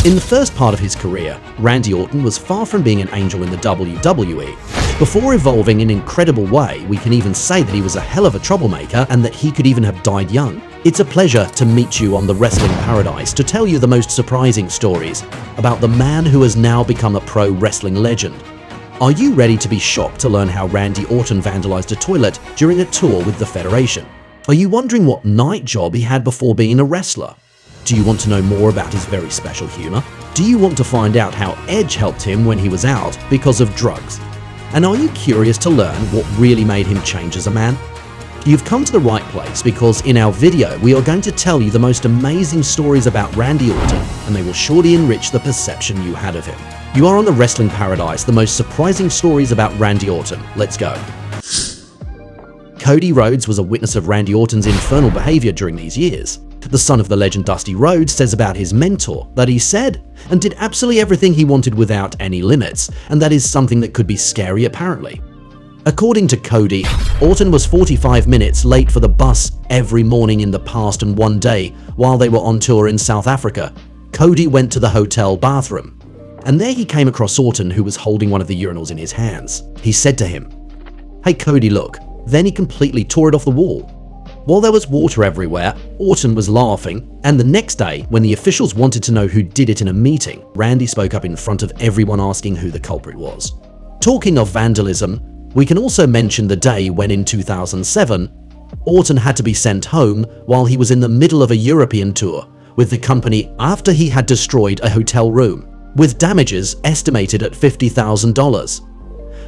In the first part of his career, Randy Orton was far from being an angel in the WWE. Before evolving in an incredible way, we can even say that he was a hell of a troublemaker and that he could even have died young. It's a pleasure to meet you on the Wrestling Paradise to tell you the most surprising stories about the man who has now become a pro wrestling legend. Are you ready to be shocked to learn how Randy Orton vandalized a toilet during a tour with the Federation? Are you wondering what night job he had before being a wrestler? Do you want to know more about his very special humor? Do you want to find out how Edge helped him when he was out because of drugs? And are you curious to learn what really made him change as a man? You've come to the right place because in our video we are going to tell you the most amazing stories about Randy Orton, and they will surely enrich the perception you had of him. You are on the Wrestling Paradise, the most surprising stories about Randy Orton. Let's go. Cody Rhodes was a witness of Randy Orton's infernal behavior during these years. The son of the legend Dusty Rhodes says about his mentor that he said and did absolutely everything he wanted without any limits, and that is something that could be scary apparently. According to Cody, Orton was 45 minutes late for the bus every morning in the past, and one day, while they were on tour in South Africa, Cody went to the hotel bathroom. And there he came across Orton, who was holding one of the urinals in his hands. He said to him, "Hey Cody, look." Then he completely tore it off the wall. While there was water everywhere, Orton was laughing, and the next day, when the officials wanted to know who did it in a meeting, Randy spoke up in front of everyone asking who the culprit was. Talking of vandalism, we can also mention the day when in 2007, Orton had to be sent home while he was in the middle of a European tour with the company after he had destroyed a hotel room, with damages estimated at $50,000.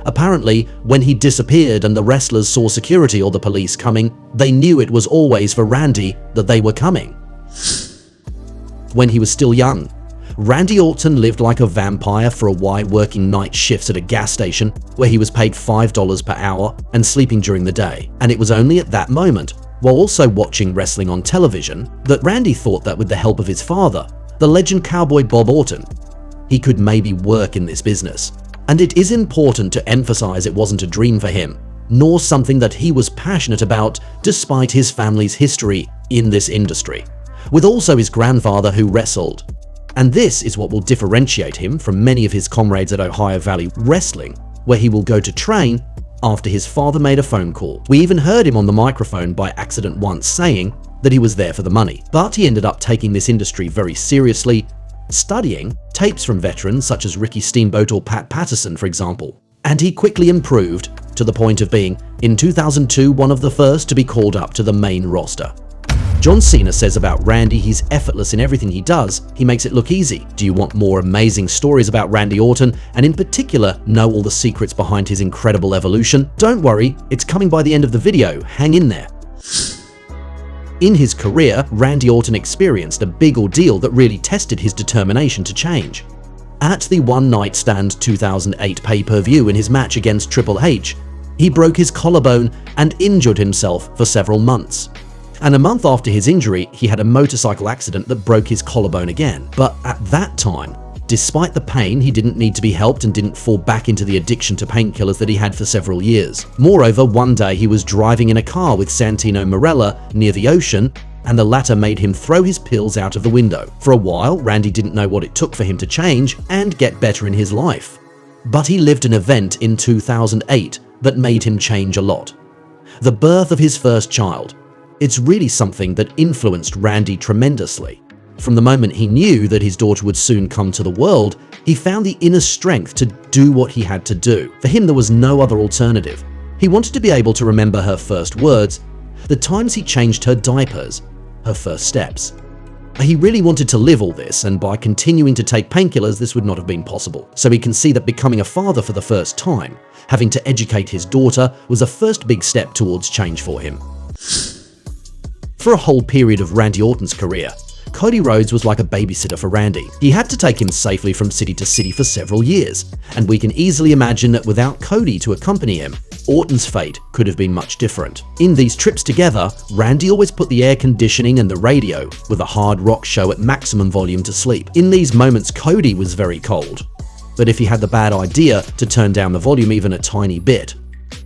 Apparently, when he disappeared and the wrestlers saw security or the police coming, they knew it was always for Randy that they were coming. When he was still young, Randy Orton lived like a vampire for a while, working night shifts at a gas station where he was paid $5 per hour and sleeping during the day. And it was only at that moment, while also watching wrestling on television, that Randy thought that with the help of his father, the legend cowboy Bob Orton, he could maybe work in this business. And it is important to emphasize it wasn't a dream for him, nor something that he was passionate about despite his family's history in this industry, with also his grandfather who wrestled. And this is what will differentiate him from many of his comrades at Ohio Valley Wrestling, where he will go to train after his father made a phone call. We even heard him on the microphone by accident once saying that he was there for the money, but he ended up taking this industry very seriously, studying tapes from veterans such as Ricky Steamboat or Pat Patterson, for example. And he quickly improved to the point of being, in 2002, one of the first to be called up to the main roster. John Cena says about Randy, he's effortless in everything he does, he makes it look easy. Do you want more amazing stories about Randy Orton, and in particular know all the secrets behind his incredible evolution? Don't worry, it's coming by the end of the video, hang in there. In his career, Randy Orton experienced a big ordeal that really tested his determination to change. At the One Night Stand 2008 pay-per-view in his match against Triple H, he broke his collarbone and injured himself for several months. And a month after his injury, he had a motorcycle accident that broke his collarbone again. But at that time, despite the pain, he didn't need to be helped and didn't fall back into the addiction to painkillers that he had for several years. Moreover, one day he was driving in a car with Santino Marella near the ocean, and the latter made him throw his pills out of the window. For a while, Randy didn't know what it took for him to change and get better in his life. But he lived an event in 2008 that made him change a lot. The birth of his first child. It's really something that influenced Randy tremendously. From the moment he knew that his daughter would soon come to the world, he found the inner strength to do what he had to do. For him, there was no other alternative. He wanted to be able to remember her first words, the times he changed her diapers, her first steps. He really wanted to live all this, and by continuing to take painkillers, this would not have been possible. So he can see that becoming a father for the first time, having to educate his daughter, was a first big step towards change for him. For a whole period of Randy Orton's career, Cody Rhodes was like a babysitter for Randy. He had to take him safely from city to city for several years, and we can easily imagine that without Cody to accompany him, Orton's fate could have been much different. In these trips together, Randy always put the air conditioning and the radio with a hard rock show at maximum volume to sleep. In these moments, Cody was very cold, but if he had the bad idea to turn down the volume even a tiny bit,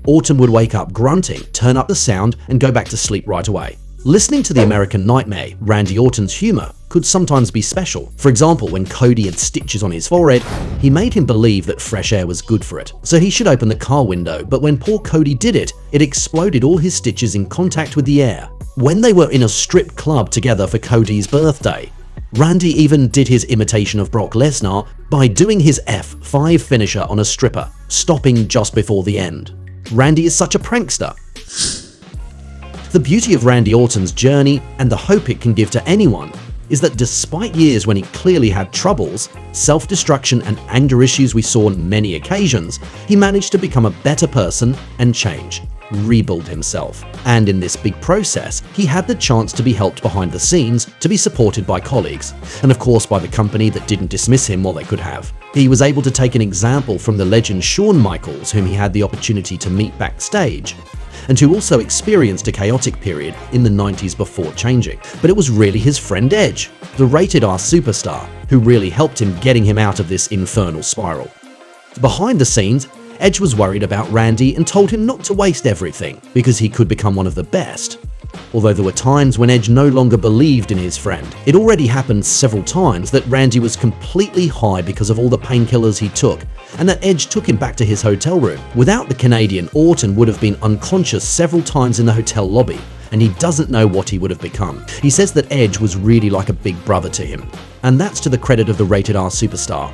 Orton would wake up grunting, turn up the sound, and go back to sleep right away. Listening to the American Nightmare, Randy Orton's humor could sometimes be special. For example, when Cody had stitches on his forehead, he made him believe that fresh air was good for it, so he should open the car window, but when poor Cody did it, it exploded all his stitches in contact with the air. When they were in a strip club together for Cody's birthday, Randy even did his imitation of Brock Lesnar by doing his F5 finisher on a stripper, stopping just before the end. Randy is such a prankster. The beauty of Randy Orton's journey and the hope it can give to anyone is that despite years when he clearly had troubles, self-destruction and anger issues we saw on many occasions, he managed to become a better person and change, rebuild himself. And in this big process, he had the chance to be helped behind the scenes, to be supported by colleagues, and of course by the company that didn't dismiss him while they could have. He was able to take an example from the legend Shawn Michaels, whom he had the opportunity to meet backstage, and who also experienced a chaotic period in the 90s before changing. But it was really his friend Edge, the rated R superstar, who really helped him getting him out of this infernal spiral. Behind the scenes, Edge was worried about Randy and told him not to waste everything because he could become one of the best. Although there were times when Edge no longer believed in his friend. It already happened several times that Randy was completely high because of all the painkillers he took, and that Edge took him back to his hotel room. Without the Canadian, Orton would have been unconscious several times in the hotel lobby, and he doesn't know what he would have become. He says that Edge was really like a big brother to him, and that's to the credit of the rated R superstar.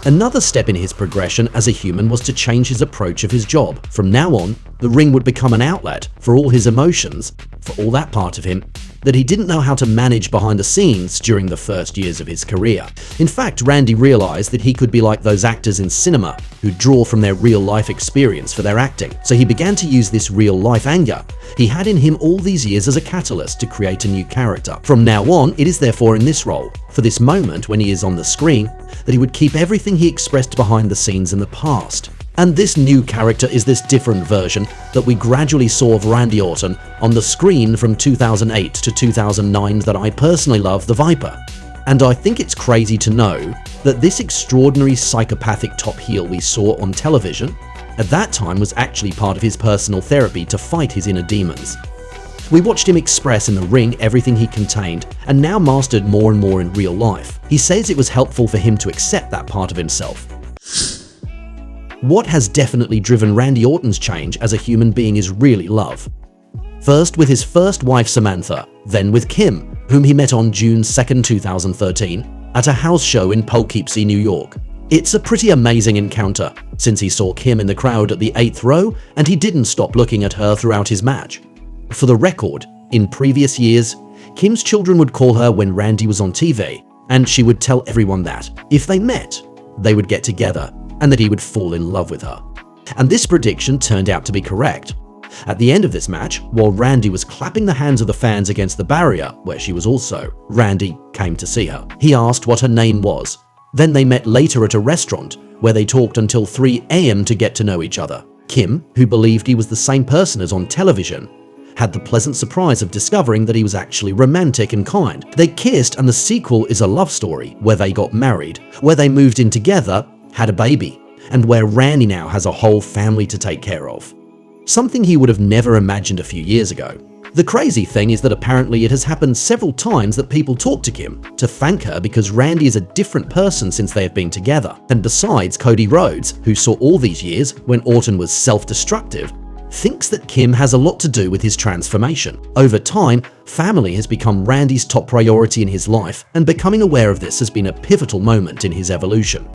Another step in his progression as a human was to change his approach of his job. From now on, the ring would become an outlet for all his emotions, for all that part of him that he didn't know how to manage behind the scenes during the first years of his career. In fact, Randy realized that he could be like those actors in cinema who draw from their real-life experience for their acting. So he began to use this real-life anger he had in him all these years as a catalyst to create a new character. From now on, it is therefore in this role, for this moment when he is on the screen, that he would keep everything he expressed behind the scenes in the past. And this new character is this different version that we gradually saw of Randy Orton on the screen from 2008 to 2009 that I personally love, the Viper. And I think it's crazy to know that this extraordinary psychopathic top heel we saw on television at that time was actually part of his personal therapy to fight his inner demons. We watched him express in the ring everything he contained and now mastered more and more in real life. He says it was helpful for him to accept that part of himself. What has definitely driven Randy Orton's change as a human being is really love. First with his first wife Samantha, then with Kim, whom he met on June 2nd, 2013 at a house show in Poughkeepsie, New York. It's a pretty amazing encounter, since he saw Kim in the crowd at the 8th row and he didn't stop looking at her throughout his match. For the record, in previous years, Kim's children would call her when Randy was on TV, and she would tell everyone that, if they met, they would get together, and that he would fall in love with her. And this prediction turned out to be correct. At the end of this match, while Randy was clapping the hands of the fans against the barrier, where she was also, Randy came to see her. He asked what her name was. Then they met later at a restaurant, where they talked until 3 a.m. to get to know each other. Kim, who believed he was the same person as on television, had the pleasant surprise of discovering that he was actually romantic and kind. They kissed, and the sequel is a love story where they got married, where they moved in together, had a baby, and where Randy now has a whole family to take care of. Something he would have never imagined a few years ago. The crazy thing is that apparently it has happened several times that people talk to Kim to thank her because Randy is a different person since they have been together. And besides, Cody Rhodes, who saw all these years when Orton was self-destructive, thinks that Kim has a lot to do with his transformation. Over time, family has become Randy's top priority in his life, and becoming aware of this has been a pivotal moment in his evolution.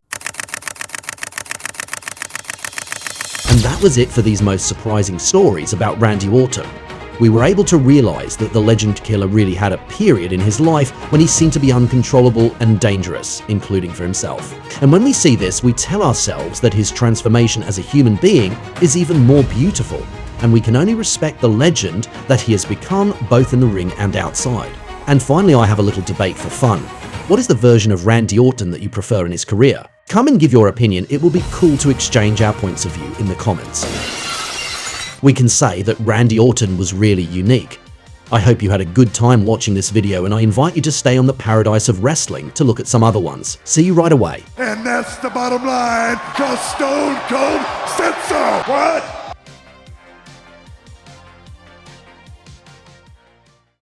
And that was it for these most surprising stories about Randy Orton. We were able to realize that the legend killer really had a period in his life when he seemed to be uncontrollable and dangerous, including for himself. And when we see this, we tell ourselves that his transformation as a human being is even more beautiful, and we can only respect the legend that he has become both in the ring and outside. And finally, I have a little debate for fun. What is the version of Randy Orton that you prefer in his career? Come and give your opinion. It will be cool to exchange our points of view in the comments. We can say that Randy Orton was really unique. I hope you had a good time watching this video, and I invite you to stay on the paradise of wrestling to look at some other ones. See you right away. And that's the bottom line, 'cause Stone Cold said so. What?